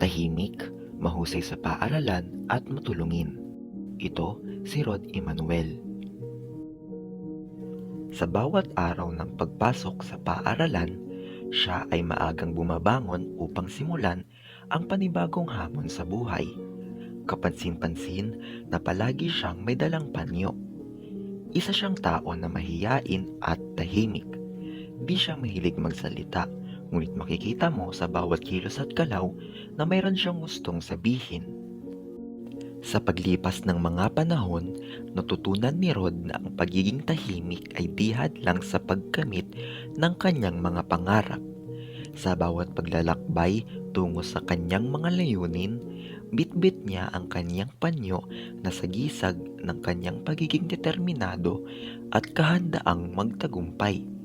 Tahimik, mahusay sa paaralan at matulungin. Ito si Rod Emanuel. Sa bawat araw ng pagpasok sa paaralan, siya ay maagang bumabangon upang simulan ang panibagong hamon sa buhay. Kapansin-pansin na palagi siyang may dalang panyo. Isa siyang tao na mahiyain at tahimik. Di siya mahilig magsalita, ngunit makikita mo sa bawat kilos at galaw na mayroon siyang gustong sabihin. Sa paglipas ng mga panahon, natutunan ni Rod na ang pagiging tahimik ay di hadlang sa pagkamit ng kanyang mga pangarap. Sa bawat paglalakbay tungo sa kanyang mga layunin, bitbit niya ang kanyang panyo na sagisag ng kanyang pagiging determinado at kahandaang magtagumpay.